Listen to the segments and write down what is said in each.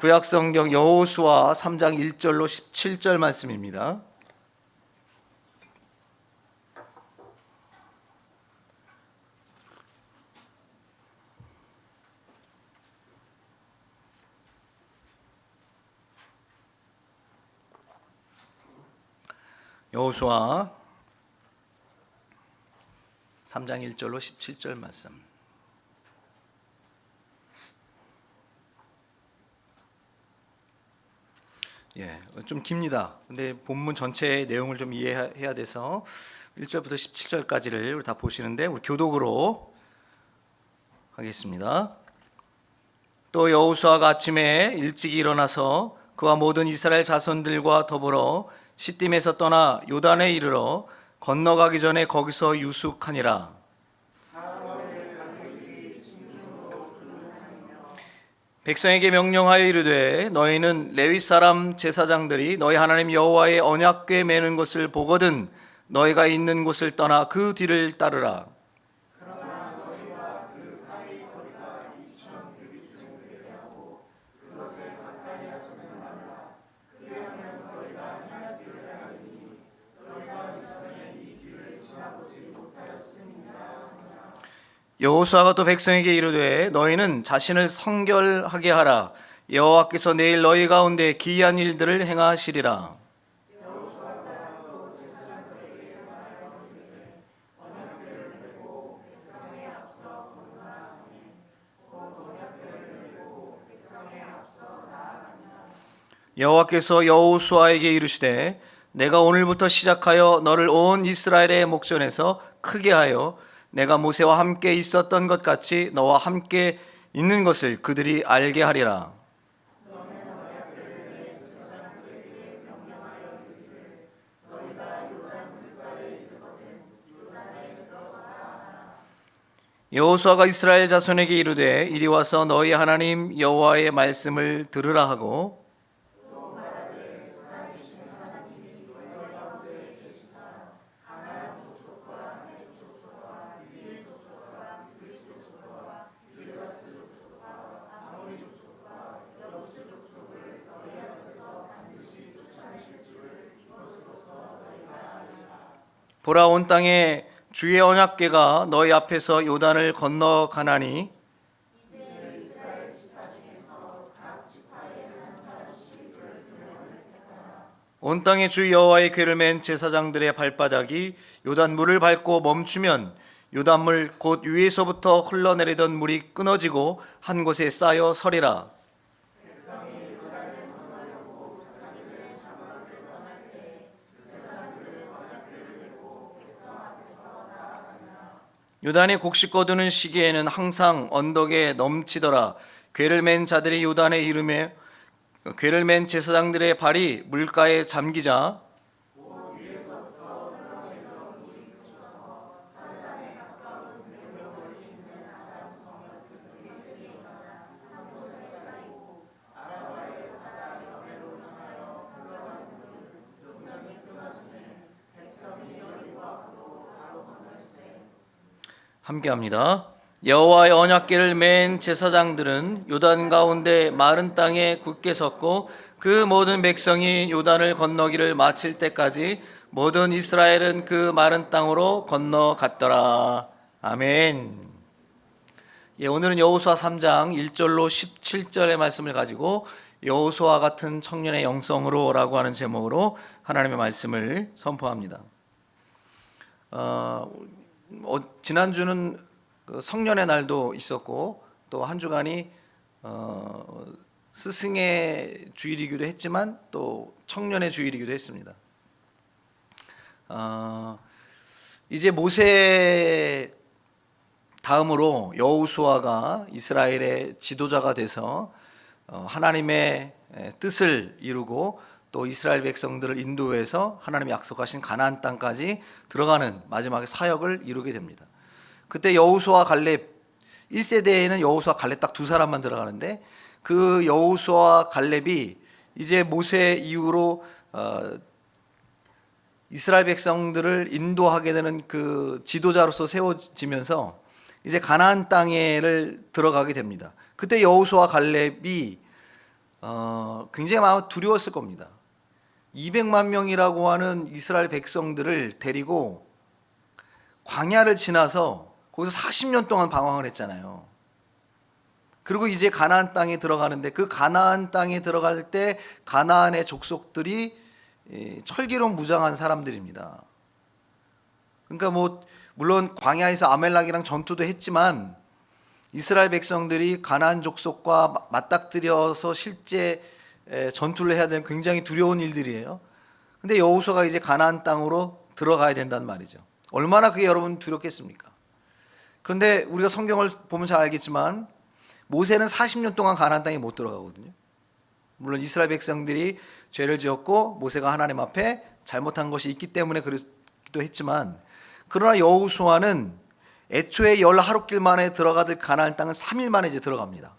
구약성경 여호수아 3장 1절로 17절 말씀입니다. 여호수아 3장 1절로 17절 말씀. 좀 깁니다. 근데 본문 전체의 내용을 좀 이해해야 돼서 1절부터 17절까지를 다 보시는데 우리 교독으로 하겠습니다. 또 여호수아가 아침에 일찍 일어나서 그와 모든 이스라엘 자손들과 더불어 시딤에서 떠나 요단에 이르러 건너가기 전에 거기서 유숙하니라. 백성에게 명령하여 이르되 너희는 레위 사람 제사장들이 너희 하나님 여호와의 언약궤 매는 것을 보거든 너희가 있는 곳을 떠나 그 뒤를 따르라. 여호수아가 또 백성에게 이르되 너희는 자신을 성결하게 하라. 여호와께서 내일 너희 가운데 기이한 일들을 행하시리라. 여호와께서 여호수아에게 이르시되 내가 오늘부터 시작하여 너를 온 이스라엘의 목전에서 크게 하여 내가 모세와 함께 있었던 것 같이 너와 함께 있는 것을 그들이 알게 하리라. 여호수아가 이스라엘 자손에게 이르되 이리 와서 너희 하나님 여호와의 말씀을 들으라 하고 보라 온 땅에 주의 언약궤가 너희 앞에서 요단을 건너가나니 온 땅에 주 여호와의 궤를 맨 제사장들의 발바닥이 요단 물을 밟고 멈추면 요단물 곧 위에서부터 흘러내리던 물이 끊어지고 한 곳에 쌓여 서리라. 요단이 곡식 거두는 시기에는 항상 언덕에 넘치더라. 궤를 맨 자들이 요단에 이르며 궤를 맨 제사장들의 발이 물가에 잠기자 함께합니다. 여호와의 언약궤를 맨 제사장들은 요단 가운데 마른 땅에 굳게 섰고 그 모든 백성이 요단을 건너기를 마칠 때까지 모든 이스라엘은 그 마른 땅으로 건너갔더라. 아멘. 오늘은 여호수아 3장 1절로 17절의 말씀을 가지고 여호수아 같은 청년의 영성으로라고 하는 제목으로 하나님의 말씀을 선포합니다. 지난주는 성년의 날도 있었고 또 한 주간이 스승의 주일이기도 했지만 또 청년의 주일이기도 했습니다. 이제 모세 다음으로 여호수아가 이스라엘의 지도자가 돼서 하나님의 뜻을 이루고 또 이스라엘 백성들을 인도해서 하나님이 약속하신 가나안 땅까지 들어가는 마지막의 사역을 이루게 됩니다. 그때 여호수아 갈렙 1세대에는 여호수아 갈렙 딱 두 사람만 들어가는데 그 여호수아 갈렙이 이제 모세 이후로 이스라엘 백성들을 인도하게 되는 그 지도자로서 세워지면서 이제 가나안 땅에를 들어가게 됩니다. 그때 여호수아 갈렙이 굉장히 아마 두려웠을 겁니다. 200만 명이라고 하는 이스라엘 백성들을 데리고 광야를 지나서 거기서 40년 동안 방황을 했잖아요. 그리고 이제 가나안 땅에 들어가는데, 그 가나안 땅에 들어갈 때 가나안의 족속들이 철기로 무장한 사람들입니다. 그러니까 물론 광야에서 아멜렉이랑 전투도 했지만 이스라엘 백성들이 가나안 족속과 맞닥뜨려서 실제 전투를 해야 되는 굉장히 두려운 일들이에요. 근데 여호수아가 이제 가나안 땅으로 들어가야 된단 말이죠. 얼마나 그게 여러분 두렵겠습니까? 그런데 우리가 성경을 보면 잘 알겠지만 모세는 40년 동안 가나안 땅에 못 들어가거든요. 물론 이스라엘 백성들이 죄를 지었고 모세가 하나님 앞에 잘못한 것이 있기 때문에 그러기도 했지만, 그러나 여호수아는 애초에 열 하루길 만에 들어가들 가나안 땅은 3일 만에 이제 들어갑니다.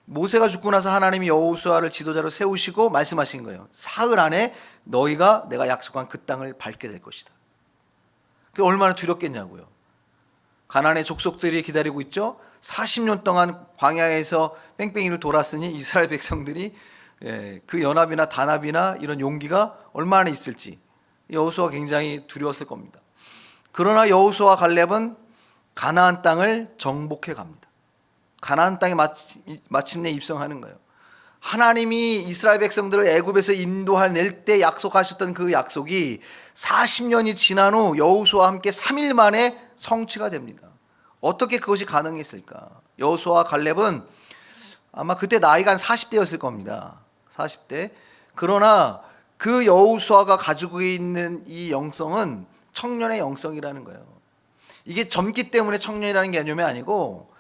모세가 죽고 나서 하나님이 여호수아를 지도자로 세우시고 말씀하신 거예요. 사흘 안에 너희가 내가 약속한 그 땅을 밟게 될 것이다. 그게 얼마나 두렵겠냐고요. 가나안의 족속들이 기다리고 있죠. 40년 동안 광야에서 뺑뺑이를 돌았으니 이스라엘 백성들이 그 연합이나 단합이나 이런 용기가 얼마나 있을지 여호수아가 굉장히 두려웠을 겁니다. 그러나 여호수아와 갈렙은 가나안 땅을 정복해 갑니다. 가나안 땅에 마침내 입성하는 거예요. 하나님이 이스라엘 백성들을 애굽에서 인도할 때 약속하셨던 그 약속이 40년이 지난 후 여호수아와 함께 3일 만에 성취가 됩니다. 어떻게 그것이 가능했을까? 여호수아와 갈렙은 아마 그때 나이가 한 40대였을 겁니다. 40대. 그러나 그 여호수아가 가지고 있는 이 영성은 청년의 영성이라는 거예요. 이게 젊기 때문에 청년이라는 개념이 아니고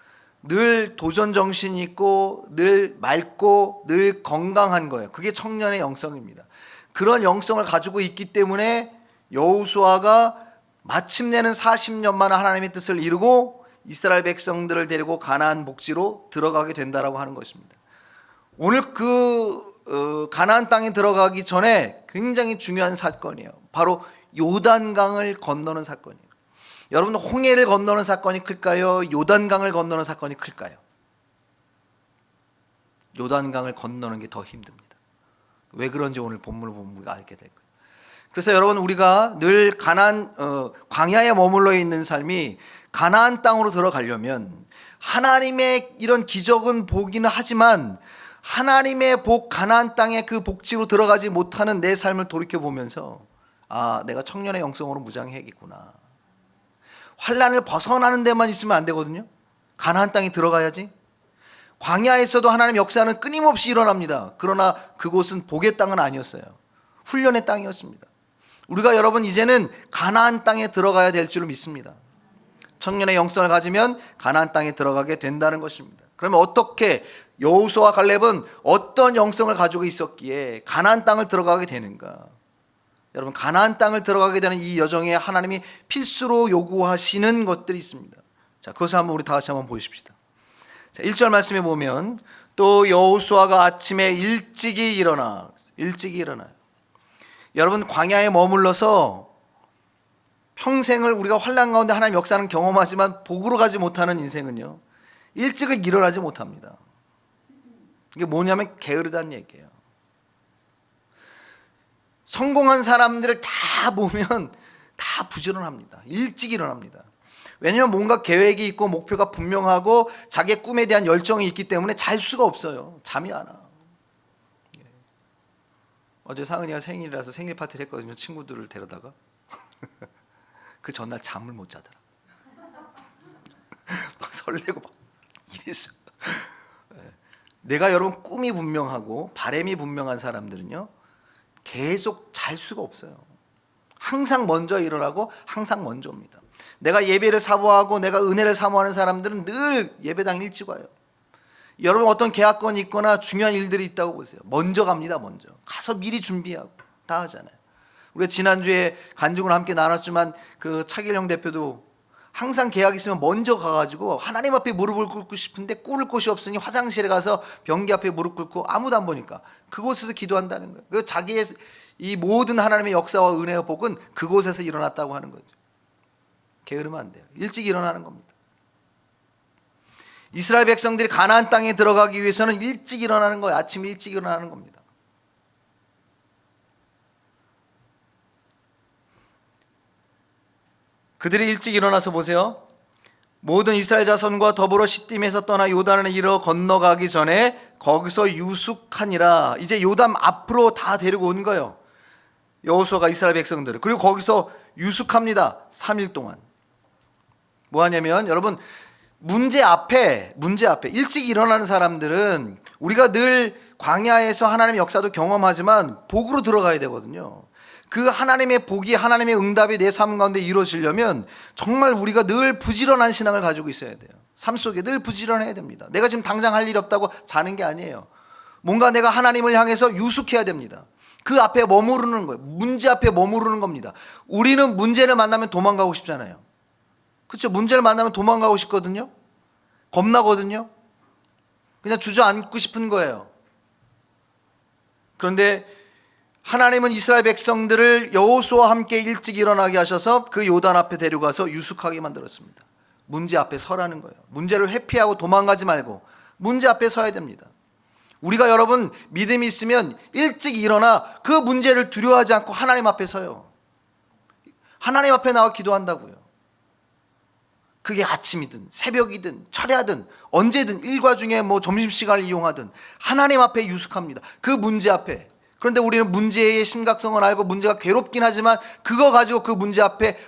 늘 도전 정신이 있고 늘 맑고 늘 건강한 거예요. 그게 청년의 영성입니다. 그런 영성을 가지고 있기 때문에 여호수아가 마침내는 40년 만에 하나님의 뜻을 이루고 이스라엘 백성들을 데리고 가나안 복지로 들어가게 된다라고 하는 것입니다. 오늘 가나안 땅에 들어가기 전에 굉장히 중요한 사건이에요. 바로 요단강을 건너는 사건이에요. 여러분, 홍해를 건너는 사건이 클까요? 요단강을 건너는 사건이 클까요? 요단강을 건너는 게 더 힘듭니다. 왜 그런지 오늘 본문을 보면 우리가 알게 될 거예요. 그래서 여러분, 우리가 늘 광야에 머물러 있는 삶이 가나안 땅으로 들어가려면 하나님의 이런 기적은 보기는 하지만 하나님의 가나안 땅의 그 복지로 들어가지 못하는 내 삶을 돌이켜 보면서 내가 청년의 영성으로 무장해야겠구나. 환란을 벗어나는 데만 있으면 안 되거든요. 가나안 땅에 들어가야지. 광야에서도 하나님 역사는 끊임없이 일어납니다. 그러나 그곳은 복의 땅은 아니었어요. 훈련의 땅이었습니다. 우리가 여러분 이제는 가나안 땅에 들어가야 될 줄 믿습니다. 청년의 영성을 가지면 가나안 땅에 들어가게 된다는 것입니다. 그러면 어떻게 여호수아와 갈렙은 어떤 영성을 가지고 있었기에 가나안 땅을 들어가게 되는가? 여러분, 가나안 땅을 들어가게 되는 이 여정에 하나님이 필수로 요구하시는 것들이 있습니다. 자, 그것을 한번 우리 다 같이 한번 보십시다. 자, 1절 말씀에 보면 또 여호수아가 아침에 일찍이 일어나요. 여러분, 광야에 머물러서 평생을 우리가 환난 가운데 하나님 역사는 경험하지만 복으로 가지 못하는 인생은요, 일찍은 일어나지 못합니다. 이게 뭐냐면 게으르다는 얘기예요. 성공한 사람들을 다 보면 다 부지런합니다. 일찍 일어납니다. 왜냐하면 뭔가 계획이 있고 목표가 분명하고 자기의 꿈에 대한 열정이 있기 때문에 잘 수가 없어요. 잠이 안 와. 어제 상은이가 생일이라서 생일 파티를 했거든요. 친구들을 데려다가 그 전날 잠을 못 자더라. 막 설레고 막 이랬어. 내가 여러분 꿈이 분명하고 바람이 분명한 사람들은요 계속 잘 수가 없어요. 항상 먼저 일어나고 항상 먼저 옵니다. 내가 예배를 사모하고 내가 은혜를 사모하는 사람들은 늘 예배당 일찍 와요. 여러분, 어떤 계약건이 있거나 중요한 일들이 있다고 보세요. 먼저 갑니다. 먼저 가서 미리 준비하고 다 하잖아요. 우리가 지난주에 간증을 함께 나눴지만 그 차길영 대표도 항상 계약 있으면 먼저 가가지고 하나님 앞에 무릎을 꿇고 싶은데 꿇을 곳이 없으니 화장실에 가서 변기 앞에 무릎 꿇고 아무도 안 보니까 그곳에서 기도한다는 거예요. 그 자기의 이 모든 하나님의 역사와 은혜와 복은 그곳에서 일어났다고 하는 거죠. 게으르면 안 돼요. 일찍 일어나는 겁니다. 이스라엘 백성들이 가나안 땅에 들어가기 위해서는 일찍 일어나는 거예요. 아침 일찍 일어나는 겁니다. 그들이 일찍 일어나서 보세요. 모든 이스라엘 자손과 더불어 시딤에서 떠나 요단을 이르러 건너가기 전에 거기서 유숙하니라. 이제 요단 앞으로 다 데리고 온 거예요, 여호수아가 이스라엘 백성들을. 그리고 거기서 유숙합니다. 3일 동안. 뭐 하냐면, 여러분, 문제 앞에 일찍 일어나는 사람들은 우리가 늘 광야에서 하나님의 역사도 경험하지만 복으로 들어가야 되거든요. 그 하나님의 복이, 하나님의 응답이 내 삶 가운데 이루어지려면 정말 우리가 늘 부지런한 신앙을 가지고 있어야 돼요. 삶 속에 늘 부지런해야 됩니다. 내가 지금 당장 할 일이 없다고 자는 게 아니에요. 뭔가 내가 하나님을 향해서 유숙해야 됩니다. 그 앞에 머무르는 거예요. 문제 앞에 머무르는 겁니다. 우리는 문제를 만나면 도망가고 싶잖아요. 그렇죠? 문제를 만나면 도망가고 싶거든요. 겁나거든요. 그냥 주저앉고 싶은 거예요. 그런데 하나님은 이스라엘 백성들을 여호수아와 함께 일찍 일어나게 하셔서 그 요단 앞에 데려가서 유숙하게 만들었습니다. 문제 앞에 서라는 거예요. 문제를 회피하고 도망가지 말고 문제 앞에 서야 됩니다. 우리가, 여러분, 믿음이 있으면 일찍 일어나 그 문제를 두려워하지 않고 하나님 앞에 서요. 하나님 앞에 나와 기도한다고요. 그게 아침이든 새벽이든 철야든 언제든, 일과 중에 뭐 점심시간을 이용하든 하나님 앞에 유숙합니다. 그 문제 앞에. 그런데 우리는 문제의 심각성을 알고 문제가 괴롭긴 하지만 그거 가지고 그 문제 앞에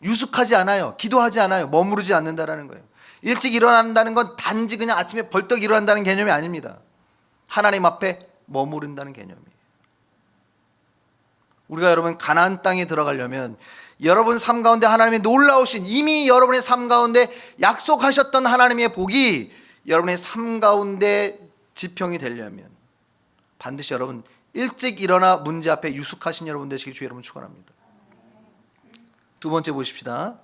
유숙하지 않아요. 기도하지 않아요. 머무르지 않는다라는 거예요. 일찍 일어난다는 건 단지 그냥 아침에 벌떡 일어난다는 개념이 아닙니다. 하나님 앞에 머무른다는 개념이에요. 우리가, 여러분, 가나안 땅에 들어가려면 여러분 삶 가운데 하나님의 놀라우신, 이미 여러분의 삶 가운데 약속하셨던 하나님의 복이 여러분의 삶 가운데 지평이 되려면 반드시 여러분 일찍 일어나 문제 앞에 유숙하신 여러분 되시기 주 여러분 축원합니다. 두 번째 보십시다.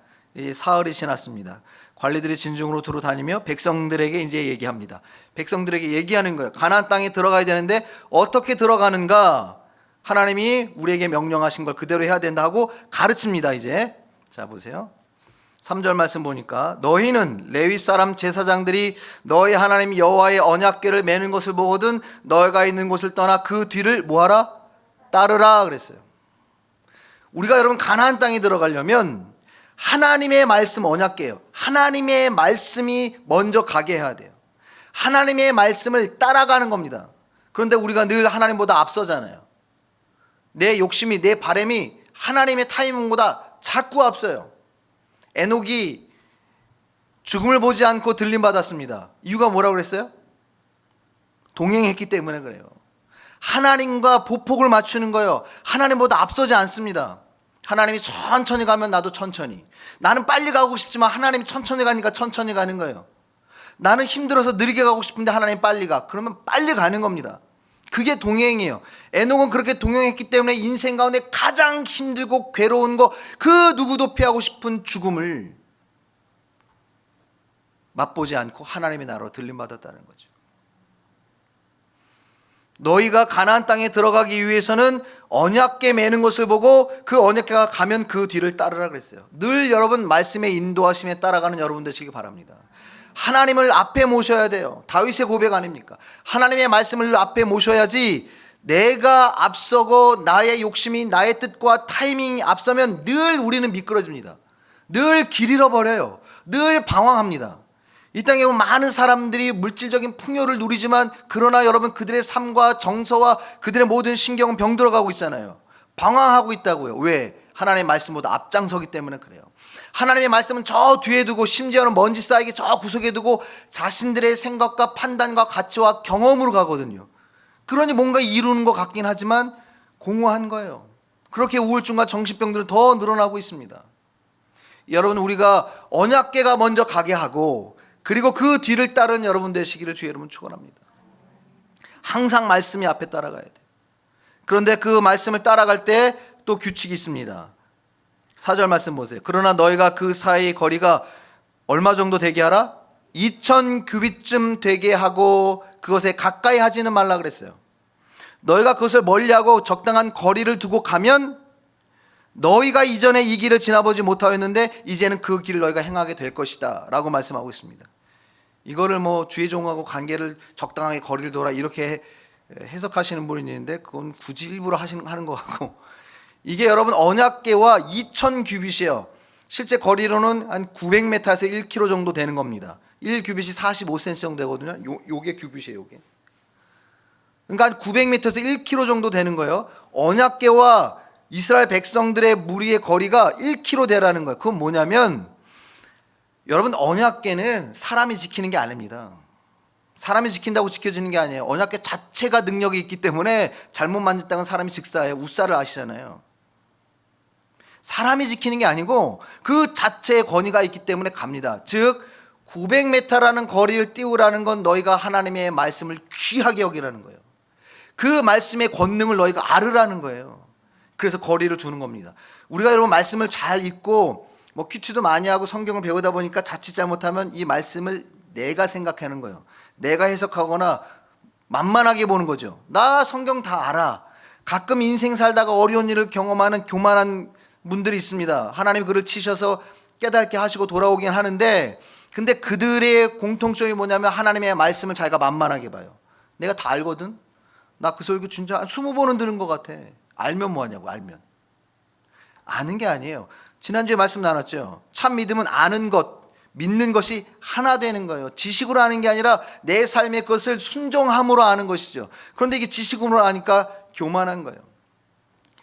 사흘이 지났습니다. 관리들이 진중으로 두루 다니며 백성들에게 이제 얘기합니다. 백성들에게 얘기하는 거예요. 가나안 땅에 들어가야 되는데 어떻게 들어가는가? 하나님이 우리에게 명령하신 걸 그대로 해야 된다 하고 가르칩니다. 이제 자 보세요. 3절 말씀 보니까, 너희는 레위 사람 제사장들이 너희 하나님 여호와의 언약궤를 매는 것을 보거든 너희가 있는 곳을 떠나 그 뒤를 뭐하라? 따르라 그랬어요. 우리가, 여러분, 가나안 땅에 들어가려면 하나님의 말씀, 언약궤예요. 하나님의 말씀이 먼저 가게 해야 돼요. 하나님의 말씀을 따라가는 겁니다. 그런데 우리가 늘 하나님보다 앞서잖아요. 내 욕심이, 내 바람이 하나님의 타이밍보다 자꾸 앞서요. 에녹이 죽음을 보지 않고 들림받았습니다. 이유가 뭐라고 그랬어요? 동행했기 때문에 그래요. 하나님과 보폭을 맞추는 거예요. 하나님보다 앞서지 않습니다. 하나님이 천천히 가면 나도 천천히. 나는 빨리 가고 싶지만 하나님이 천천히 가니까 천천히 가는 거예요. 나는 힘들어서 느리게 가고 싶은데 하나님 빨리 가. 그러면 빨리 가는 겁니다. 그게 동행이에요. 에녹은 그렇게 동행했기 때문에 인생 가운데 가장 힘들고 괴로운 거, 그 누구도 피하고 싶은 죽음을 맛보지 않고 하나님의 나라로 들림받았다는 거죠. 너희가 가나안 땅에 들어가기 위해서는 언약궤 매는 것을 보고 그 언약궤가 가면 그 뒤를 따르라 그랬어요. 늘 여러분 말씀의 인도하심에 따라가는 여러분 되시기 바랍니다. 하나님을 앞에 모셔야 돼요. 다윗의 고백 아닙니까? 하나님의 말씀을 앞에 모셔야지 내가 앞서고 나의 욕심이, 나의 뜻과 타이밍이 앞서면 늘 우리는 미끄러집니다. 늘 길 잃어버려요. 늘 방황합니다. 이 땅에 보면 많은 사람들이 물질적인 풍요를 누리지만 그러나 여러분 그들의 삶과 정서와 그들의 모든 신경은 병들어가고 있잖아요. 방황하고 있다고요. 왜? 하나님의 말씀보다 앞장서기 때문에 그래요. 하나님의 말씀은 저 뒤에 두고 심지어는 먼지 쌓이게 저 구석에 두고 자신들의 생각과 판단과 가치와 경험으로 가거든요. 그러니 뭔가 이루는 것 같긴 하지만 공허한 거예요. 그렇게 우울증과 정신병들은 더 늘어나고 있습니다. 여러분, 우리가 언약궤가 먼저 가게 하고 그리고 그 뒤를 따르는 여러분 되시기를 주의 이름으로 축원합니다. 항상 말씀이 앞에 따라가야 돼요. 그런데 그 말씀을 따라갈 때 또 규칙이 있습니다. 4절 말씀 보세요. 그러나 너희가 그 사이 거리가 얼마 정도 되게 하라? 2000규빗쯤 되게 하고 그것에 가까이 하지는 말라 그랬어요. 너희가 그것을 멀리하고 적당한 거리를 두고 가면 너희가 이전에 이 길을 지나보지 못하였는데 이제는 그 길을 너희가 행하게 될 것이다 라고 말씀하고 있습니다. 이거를 뭐 주의 종하고 관계를 적당하게 거리를 둬라 이렇게 해석하시는 분이 있는데 그건 굳이 일부러 하는 것 같고, 이게 여러분 언약궤와 2000규빗이에요. 실제 거리로는 한 900m에서 1km 정도 되는 겁니다. 1규빗이 45cm 정도 되거든요. 요게 규빗이에요, 요게. 그러니까 한 900m에서 1km 정도 되는 거예요. 언약궤와 이스라엘 백성들의 무리의 거리가 1km 되라는 거예요. 그건 뭐냐면 여러분, 언약궤는 사람이 지키는 게 아닙니다. 사람이 지킨다고 지켜지는 게 아니에요. 언약궤 자체가 능력이 있기 때문에 잘못 만졌다면 사람이 즉사해요. 우사를 아시잖아요. 사람이 지키는 게 아니고 그 자체의 권위가 있기 때문에 갑니다. 즉 900m라는 거리를 띄우라는 건 너희가 하나님의 말씀을 귀하게 여기라는 거예요. 그 말씀의 권능을 너희가 알으라는 거예요. 그래서 거리를 두는 겁니다. 우리가 여러분 말씀을 잘 읽고 뭐 큐티도 많이 하고 성경을 배우다 보니까 자칫 잘못하면 이 말씀을 내가 생각하는 거예요. 내가 해석하거나 만만하게 보는 거죠. 나 성경 다 알아. 가끔 인생 살다가 어려운 일을 경험하는 교만한 분들이 있습니다. 하나님 그를 치셔서 깨닫게 하시고 돌아오긴 하는데, 근데 그들의 공통점이 뭐냐면 하나님의 말씀을 자기가 만만하게 봐요. 내가 다 알거든. 나 그 설교 진짜 한 20번은 들은 것 같아. 알면 뭐하냐고. 알면 아는 게 아니에요. 지난주에 말씀 나눴죠. 참 믿음은 아는 것, 믿는 것이 하나 되는 거예요. 지식으로 아는 게 아니라 내 삶의 것을 순종함으로 아는 것이죠. 그런데 이게 지식으로 아니까 교만한 거예요.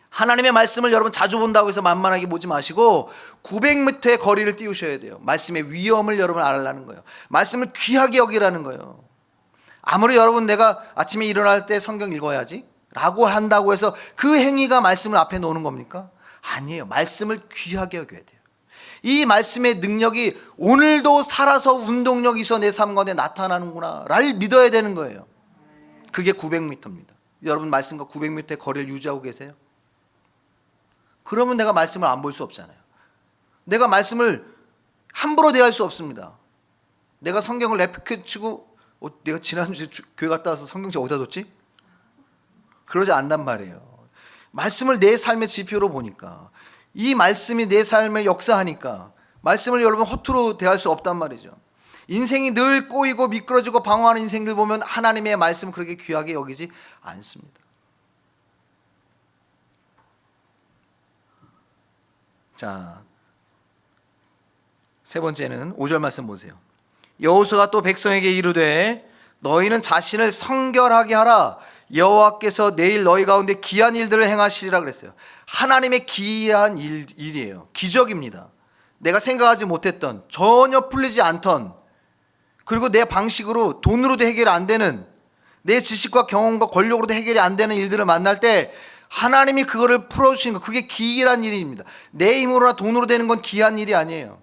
하나님의 말씀을 여러분 자주 본다고 해서 만만하게 보지 마시고 900m의 거리를 띄우셔야 돼요. 말씀의 위엄을 여러분 알라는 거예요. 말씀을 귀하게 여기라는 거예요. 아무리 여러분 내가 아침에 일어날 때 성경 읽어야지 라고 한다고 해서 그 행위가 말씀을 앞에 놓는 겁니까? 아니에요. 말씀을 귀하게 여겨야 돼요. 이 말씀의 능력이 오늘도 살아서 운동력이 있어 내 삶 가운데 나타나는구나 를 믿어야 되는 거예요. 그게 900m입니다. 여러분 말씀과 900m의 거리를 유지하고 계세요? 그러면 내가 말씀을 안 볼 수 없잖아요. 내가 말씀을 함부로 대할 수 없습니다. 내가 성경을 랩 치고 내가 지난주에 교회 갔다 와서 성경책 어디다 뒀지? 그러지 않단 말이에요. 말씀을 내 삶의 지표로 보니까, 이 말씀이 내 삶에 역사하니까 말씀을 여러분 허투루 대할 수 없단 말이죠. 인생이 늘 꼬이고 미끄러지고 방황하는 인생들 보면 하나님의 말씀을 그렇게 귀하게 여기지 않습니다. 자, 세 번째는 5절 말씀 보세요. 여호수아가 또 백성에게 이르되 너희는 자신을 성결하게 하라. 여호와께서 내일 너희 가운데 기한 일들을 행하시리라 그랬어요. 하나님의 기이한 일이에요. 기적입니다. 내가 생각하지 못했던, 전혀 풀리지 않던, 그리고 내 방식으로 돈으로도 해결이 안 되는, 내 지식과 경험과 권력으로도 해결이 안 되는 일들을 만날 때 하나님이 그거를 풀어주시는 거, 그게 기이한 일입니다. 내 힘으로나 돈으로 되는 건 기이한 일이 아니에요.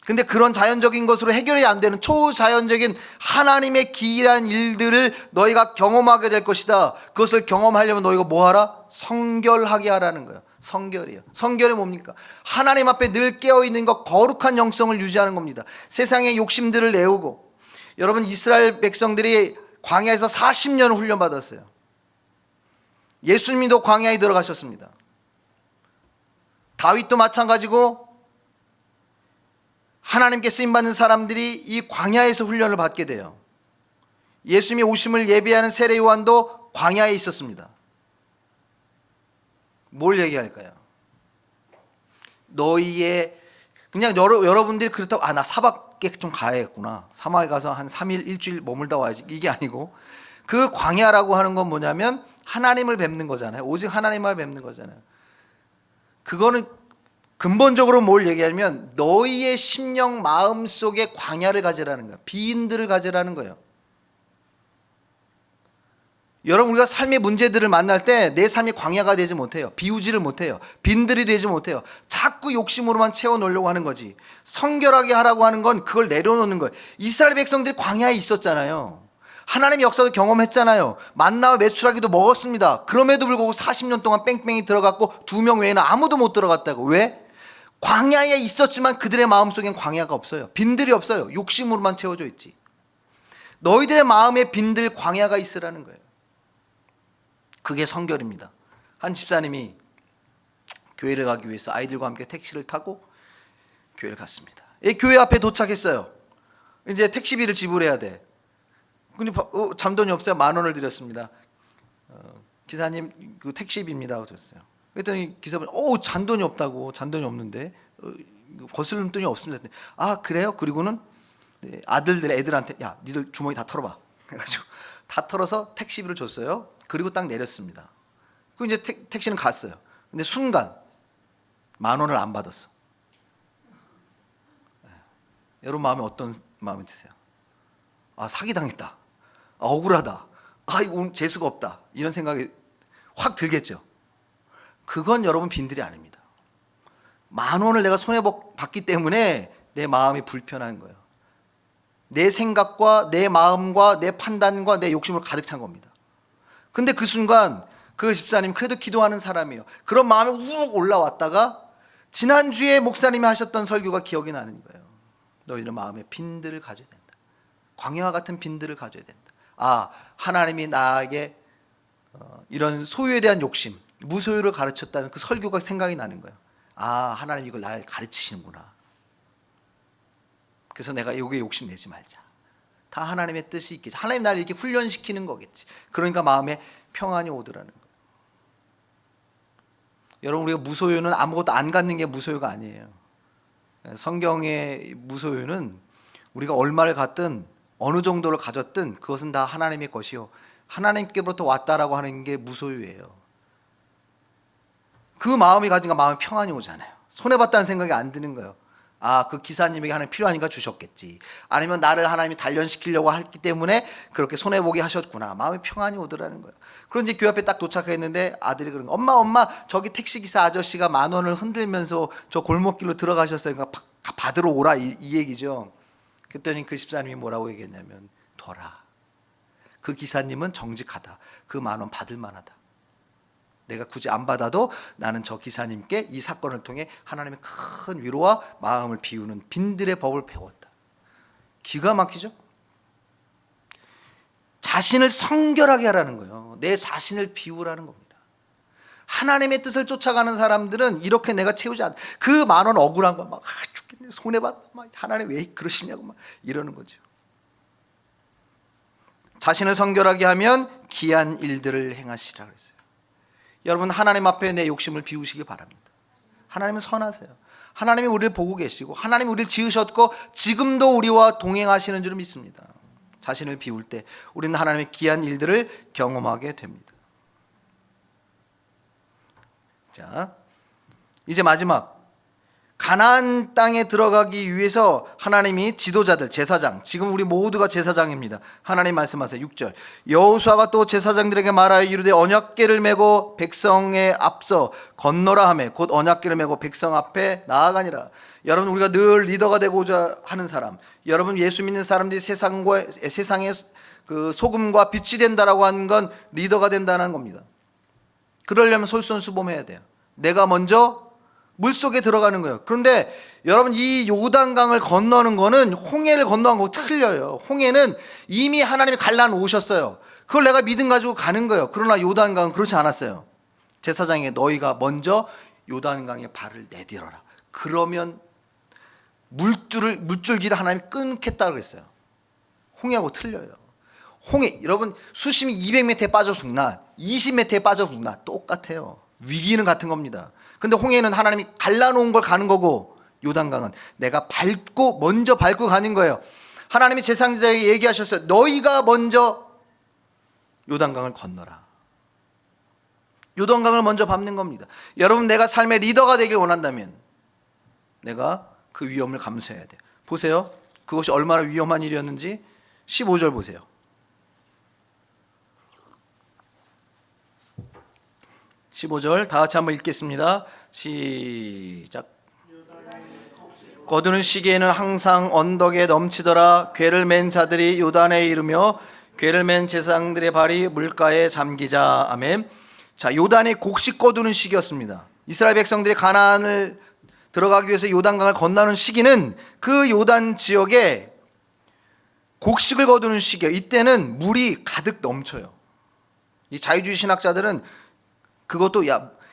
근데 그런 자연적인 것으로 해결이 안 되는 초자연적인 하나님의 기이한 일들을 너희가 경험하게 될 것이다. 그것을 경험하려면 너희가 뭐 하라? 성결하게 하라는 거예요. 성결이에요. 성결이 뭡니까? 하나님 앞에 늘 깨어있는 것, 거룩한 영성을 유지하는 겁니다. 세상의 욕심들을 내우고, 여러분 이스라엘 백성들이 광야에서 40년을 훈련받았어요. 예수님도 광야에 들어가셨습니다. 다윗도 마찬가지고 하나님께 쓰임받는 사람들이 이 광야에서 훈련을 받게 돼요. 예수님이 오심을 예비하는 세례 요한도 광야에 있었습니다. 뭘 얘기할까요? 너희의, 그냥 여러분들이 그렇다고 나 사막에 좀 가야겠구나, 사막에 가서 한 3일 일주일 머물다 와야지, 이게 아니고, 그 광야라고 하는 건 뭐냐면 하나님을 뵙는 거잖아요. 오직 하나님만 뵙는 거잖아요. 그거는 근본적으로 뭘 얘기하냐면 너희의 심령 마음 속에 광야를 가지라는 거예요. 비인들을 가지라는 거예요. 여러분 우리가 삶의 문제들을 만날 때 내 삶이 광야가 되지 못해요. 비우지를 못해요. 빈들이 되지 못해요. 자꾸 욕심으로만 채워놓으려고 하는 거지. 성결하게 하라고 하는 건 그걸 내려놓는 거예요. 이스라엘 백성들이 광야에 있었잖아요. 하나님의 역사도 경험했잖아요. 만나와 메추라기도 먹었습니다. 그럼에도 불구하고 40년 동안 뺑뺑이 들어갔고 2명 외에는 아무도 못 들어갔다고. 왜? 광야에 있었지만 그들의 마음속엔 광야가 없어요. 빈들이 없어요. 욕심으로만 채워져 있지. 너희들의 마음에 빈들 광야가 있으라는 거예요. 그게 성결입니다. 한 집사님이 교회를 가기 위해서 아이들과 함께 택시를 타고 교회를 갔습니다. 교회 앞에 도착했어요. 이제 택시비를 지불해야 돼. 근데 잔돈이 없어요. 10,000원을 드렸습니다. 기사님 그 택시비입니다. 그랬어요. 그랬더니 기사분이 잔돈이 없다고. 잔돈이 없는데 거스름 돈이 없습니다. 아 그래요? 그리고는 애들한테 야 니들 주머니 다 털어봐. 해가지고 다 털어서 택시비를 줬어요. 그리고 딱 내렸습니다. 그 이제 택시는 갔어요. 근데 순간 10,000원을 안 받았어. 여러분 마음에 어떤 마음이 드세요? 아 사기당했다. 아 억울하다. 아 이거 오늘 재수가 없다. 이런 생각이 확 들겠죠. 그건 여러분 빈들이 아닙니다. 10,000원을 내가 손해 봤기 때문에 내 마음이 불편한 거예요. 내 생각과 내 마음과 내 판단과 내 욕심으로 가득 찬 겁니다. 근데 그 순간 그 집사님 그래도 기도하는 사람이에요. 그런 마음이 욱 올라왔다가 지난주에 목사님이 하셨던 설교가 기억이 나는 거예요. 너희는 마음에 빈들을 가져야 된다. 광야와 같은 빈들을 가져야 된다. 아 하나님이 나에게 이런 소유에 대한 욕심, 무소유를 가르쳤다는 그 설교가 생각이 나는 거예요. 아 하나님 이걸 날 가르치시는구나. 그래서 내가 여기에 욕심 내지 말자. 다 하나님의 뜻이 있겠지. 하나님 나를 이렇게 훈련시키는 거겠지. 그러니까 마음에 평안이 오더라는 거예요. 여러분 우리가 무소유는 아무것도 안 갖는 게 무소유가 아니에요. 성경의 무소유는 우리가 얼마를 갖든 어느 정도를 가졌든 그것은 다 하나님의 것이요 하나님께로부터 왔다라고 하는 게 무소유예요. 그 마음이 가지니까 마음에 평안이 오잖아요. 손해봤다는 생각이 안 드는 거예요. 아, 그 기사님에게 하나님 필요하니까 주셨겠지. 아니면 나를 하나님이 단련시키려고 했기 때문에 그렇게 손해보게 하셨구나. 마음에 평안이 오더라는 거예요. 그런데 교회 앞에 딱 도착했는데 아들이 그런 거예요. 엄마 저기 택시기사 아저씨가 10,000원을 흔들면서 저 골목길로 들어가셨어요. 그러니까 받으러 오라 이 얘기죠. 그랬더니 그 집사님이 뭐라고 얘기했냐면 둬라. 그 기사님은 정직하다. 그 10,000원 받을 만하다. 내가 굳이 안 받아도 나는 저 기사님께 이 사건을 통해 하나님의 큰 위로와 마음을 비우는 빈들의 법을 배웠다. 기가 막히죠? 자신을 성결하게 하라는 거예요. 내 자신을 비우라는 겁니다. 하나님의 뜻을 쫓아가는 사람들은 이렇게 내가 채우지 않다. 그 10,000원 억울한 거 막 죽겠네. 손해봤다. 막 하나님 왜 그러시냐고 막 이러는 거죠. 자신을 성결하게 하면 기이한 일들을 행하시라 그랬어요. 여러분 하나님 앞에 내 욕심을 비우시기 바랍니다. 하나님은 선하세요. 하나님이 우리를 보고 계시고 하나님이 우리를 지으셨고 지금도 우리와 동행하시는 줄 믿습니다. 자신을 비울 때 우리는 하나님의 귀한 일들을 경험하게 됩니다. 자, 이제 마지막 가나안 땅에 들어가기 위해서 하나님이 지도자들, 제사장, 지금 우리 모두가 제사장입니다. 하나님 말씀하세요. 6절 여호수아가 또 제사장들에게 말하여 이르되 언약궤를 메고 백성에 앞서 건너라 하매 곧 언약궤를 메고 백성 앞에 나아가니라. 여러분 우리가 늘 리더가 되고자 하는 사람, 여러분 예수 믿는 사람들이 세상의 그 소금과 빛이 된다라고 하는 건 리더가 된다는 겁니다. 그러려면 솔선수범해야 돼요. 내가 먼저 물속에 들어가는 거예요. 그런데 여러분 이 요단강을 건너는 거는 홍해를 건너는 거고 틀려요. 홍해는 이미 하나님이 갈라놓으셨어요. 그걸 내가 믿음 가지고 가는 거예요. 그러나 요단강은 그렇지 않았어요. 제사장에게 너희가 먼저 요단강에 발을 내디뎌라. 그러면 물줄기를 하나님이 끊겠다고 그랬어요. 홍해하고 틀려요. 홍해 여러분 수심이 200m에 빠져 죽나 20m에 빠져 죽나 똑같아요. 위기는 같은 겁니다. 근데 홍해는 하나님이 갈라놓은 걸 가는 거고 요단강은 내가 먼저 밟고 가는 거예요. 하나님이 제사장들에게 얘기하셨어요. 너희가 먼저 요단강을 건너라. 요단강을 먼저 밟는 겁니다. 여러분 내가 삶의 리더가 되길 원한다면 내가 그 위험을 감수해야 돼요. 보세요. 그것이 얼마나 위험한 일이었는지 15절 보세요. 15절 다 같이 한번 읽겠습니다. 시작. 거두는 시기에는 항상 언덕에 넘치더라. 궤를 맨 자들이 요단에 이르며 궤를 맨 제사장들의 발이 물가에 잠기자. 아멘. 자, 요단이 곡식 거두는 시기였습니다. 이스라엘 백성들이 가나안을 들어가기 위해서 요단강을 건너는 시기는 그 요단 지역에 곡식을 거두는 시기예요. 이때는 물이 가득 넘쳐요. 이 자유주의 신학자들은 그것도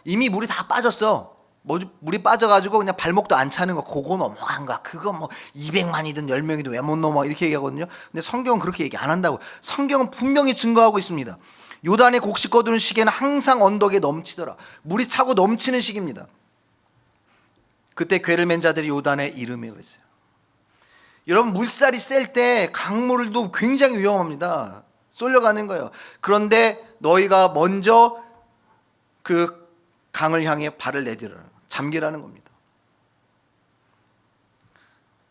이미 물이 다 빠졌어. 물이 빠져가지고 그냥 발목도 안 차는 거, 그거 넘어간 거야. 그거 뭐 200만이든 10명이든 왜 못 넘어, 이렇게 얘기하거든요. 근데 성경은 그렇게 얘기 안 한다고. 성경은 분명히 증거하고 있습니다. 요단의 곡식 거두는 시기에는 항상 언덕에 넘치더라. 물이 차고 넘치는 시기입니다. 그때 궤를 맨 자들이 요단에 이르며 그랬어요. 여러분, 물살이 셀 때 강물도 굉장히 위험합니다. 쏠려가는 거예요. 그런데 너희가 먼저 그 강을 향해 발을 내디르라. 잠기라는 겁니다.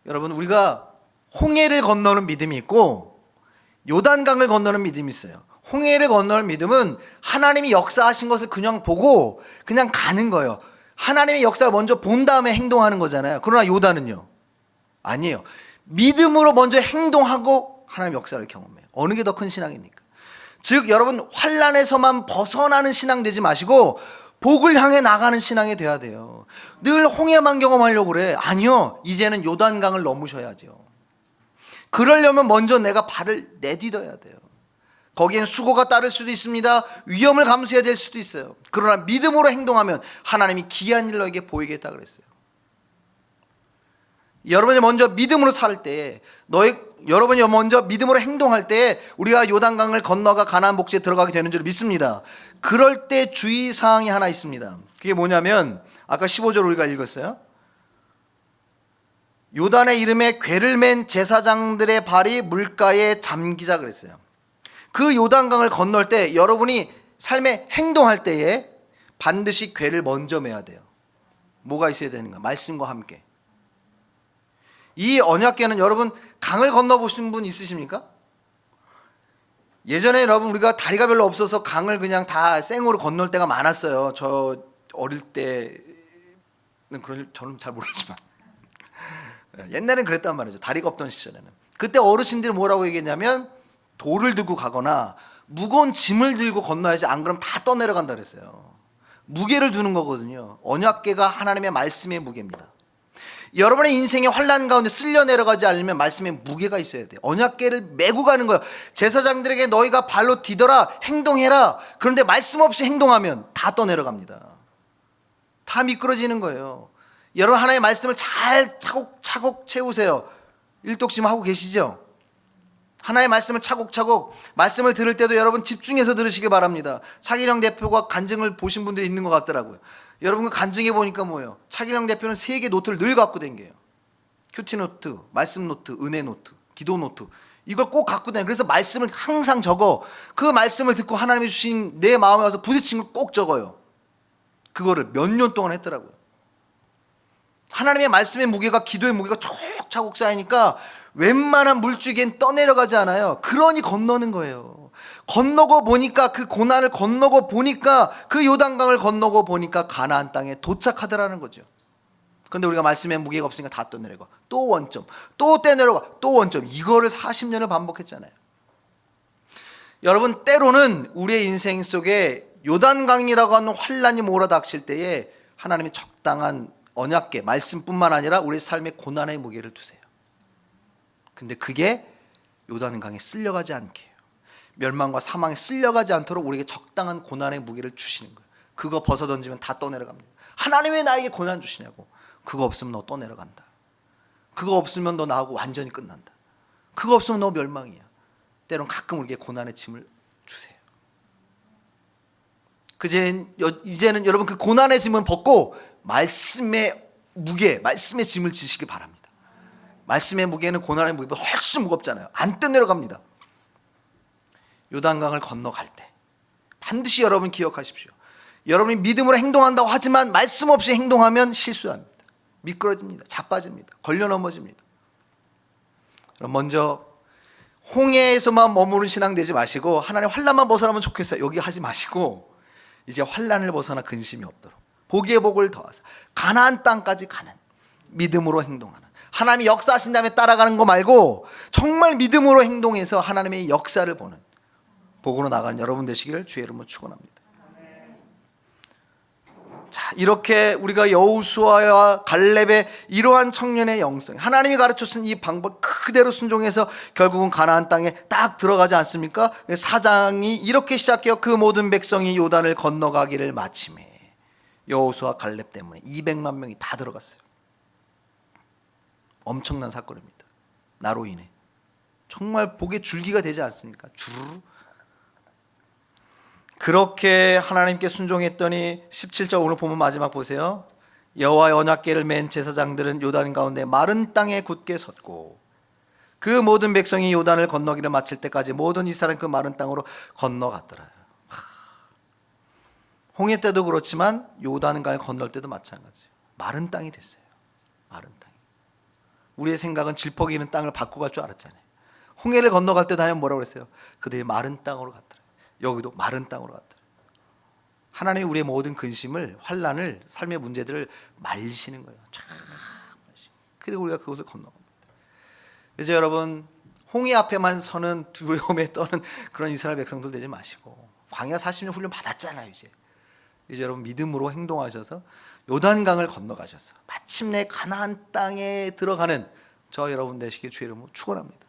여러분, 우리가 홍해를 건너는 믿음이 있고 요단강을 건너는 믿음이 있어요. 홍해를 건너는 믿음은 하나님이 역사하신 것을 그냥 보고 그냥 가는 거예요. 하나님의 역사를 먼저 본 다음에 행동하는 거잖아요. 그러나 요단은요, 아니에요. 믿음으로 먼저 행동하고 하나님의 역사를 경험해요. 어느 게 더 큰 신앙입니까? 즉, 여러분, 환난에서만 벗어나는 신앙 되지 마시고 복을 향해 나가는 신앙이 돼야 돼요. 늘 홍해만 경험하려고 그래. 아니요, 이제는 요단강을 넘으셔야죠. 그러려면 먼저 내가 발을 내딛어야 돼요. 거기엔 수고가 따를 수도 있습니다. 위험을 감수해야 될 수도 있어요. 그러나 믿음으로 행동하면 하나님이 기이한 일 너에게 보이겠다 그랬어요. 여러분이 먼저 믿음으로 살 때에, 여러분이 먼저 믿음으로 행동할 때에 우리가 요단강을 건너가 가나안 복지에 들어가게 되는 줄 믿습니다. 그럴 때 주의사항이 하나 있습니다. 그게 뭐냐면 아까 15절 우리가 읽었어요. 요단의 이름에 궤를 맨 제사장들의 발이 물가에 잠기자 그랬어요. 그 요단강을 건널 때 여러분이 삶에 행동할 때에 반드시 궤를 먼저 매야 돼요. 뭐가 있어야 되는가? 말씀과 함께. 이 언약궤는 여러분 강을 건너보신 분 있으십니까? 예전에 여러분 우리가 다리가 별로 없어서 강을 그냥 다 생으로 건널 때가 많았어요. 저 어릴 때는 저는 잘 모르지만 옛날엔 그랬단 말이죠. 다리가 없던 시절에는. 그때 어르신들이 뭐라고 얘기했냐면 돌을 들고 가거나 무거운 짐을 들고 건너야지, 안 그러면 다 떠내려간다 그랬어요. 무게를 주는 거거든요. 언약궤가 하나님의 말씀의 무게입니다. 여러분의 인생의 환난 가운데 쓸려 내려가지 않으면 말씀의 무게가 있어야 돼요. 언약궤를 메고 가는 거예요. 제사장들에게 너희가 발로 디더라, 행동해라. 그런데 말씀 없이 행동하면 다 떠내려갑니다. 다 미끄러지는 거예요. 여러분, 하나님의 말씀을 잘 차곡차곡 채우세요. 일독심 하고 계시죠? 하나님의 말씀을 차곡차곡, 말씀을 들을 때도 여러분 집중해서 들으시기 바랍니다. 차기령 대표가 간증을 보신 분들이 있는 것 같더라고요. 여러분, 그 간증해 보니까 뭐예요? 차기령 대표는 3개 노트를 늘 갖고 다녀요. 큐티 노트, 말씀 노트, 은혜 노트, 기도 노트. 이걸 꼭 갖고 다녀요. 그래서 말씀을 항상 적어. 그 말씀을 듣고 하나님이 주신 내 마음에 와서 부딪힌 걸 꼭 적어요. 그거를 몇 년 동안 했더라고요. 하나님의 말씀의 무게가, 기도의 무게가 차곡차곡 쌓이니까 웬만한 물줄기엔 떠내려가지 않아요. 그러니 건너는 거예요. 건너고 보니까, 그 고난을 건너고 보니까, 그 요단강을 건너고 보니까 가나안 땅에 도착하더라는 거죠. 그런데 우리가 말씀의 무게가 없으니까 다 떠내려가. 또 원점, 또 떼내려가, 또 원점. 이거를 40년을 반복했잖아요. 여러분, 때로는 우리의 인생 속에 요단강이라고 하는 환란이 몰아닥칠 때에 하나님이 적당한 언약궤, 말씀뿐만 아니라 우리의 삶의 고난의 무게를 주세요. 근데 그게 요단강에 쓸려가지 않게 해요. 멸망과 사망에 쓸려가지 않도록 우리에게 적당한 고난의 무게를 주시는 거예요. 그거 벗어던지면 다 떠내려갑니다. 하나님 왜 나에게 고난 주시냐고. 그거 없으면 너 떠내려간다. 그거 없으면 너 나하고 완전히 끝난다. 그거 없으면 너 멸망이야. 때론 가끔 우리에게 고난의 짐을 주세요. 이제는 여러분 그 고난의 짐은 벗고 말씀의 무게, 말씀의 짐을 지시기 바랍니다. 말씀의 무게는 고난의 무게보다 훨씬 무겁잖아요. 안 떠내려갑니다. 요단강을 건너갈 때 반드시 여러분 기억하십시오. 여러분이 믿음으로 행동한다고 하지만 말씀 없이 행동하면 실수합니다. 미끄러집니다. 자빠집니다. 걸려 넘어집니다. 그럼 먼저 홍해에서만 머무른 신앙 되지 마시고 하나님 환난만 벗어나면 좋겠어요. 여기 하지 마시고 이제 환난을 벗어나 근심이 없도록 복의 복을 더하사 가나안 땅까지 가는 믿음으로 행동하는, 하나님이 역사하신 다음에 따라가는 거 말고 정말 믿음으로 행동해서 하나님의 역사를 보는 복으로 나가는 여러분 되시기를 주의 이름으로 축원합니다. 자, 이렇게 우리가 여호수아와 갈렙의 이러한 청년의 영성, 하나님이 가르쳐준 이 방법 그대로 순종해서 결국은 가나안 땅에 딱 들어가지 않습니까? 4장이 이렇게 시작해요. 그 모든 백성이 요단을 건너가기를 마치매 여호수아 갈렙 때문에 200만 명이 다 들어갔어요. 엄청난 사건입니다. 나로 인해. 정말 복의 줄기가 되지 않습니까? 주르르. 그렇게 하나님께 순종했더니 17절 오늘 보면 마지막 보세요. 여호와의 언약궤를 맨 제사장들은 요단 가운데 마른 땅에 굳게 섰고 그 모든 백성이 요단을 건너기를 마칠 때까지 모든 이스라엘은 그 마른 땅으로 건너갔더라. 홍해 때도 그렇지만 요단강을 건널 때도 마찬가지예요. 마른 땅이 됐어요. 마른 땅이. 우리의 생각은 질퍽이 있는 땅을 밟고 갈 줄 알았잖아요. 홍해를 건너갈 때도 하나님 뭐라고 그랬어요? 그들이 마른 땅으로 갔더라. 여기도 마른 땅으로 갔더라. 하나님이 우리의 모든 근심을, 환난을, 삶의 문제들을 말리시는 거예요. 쫙 말리시고. 그리고 우리가 그곳을 건너갑니다. 그래서 여러분, 홍해 앞에만 서는 두려움에 떠는 그런 이스라엘 백성들 되지 마시고 광야 40년 훈련 받았잖아요. 이제 여러분 믿음으로 행동하셔서 요단강을 건너가셔서 마침내 가나안 땅에 들어가는 저 여러분 되시길 주의 이름으로 축원합니다.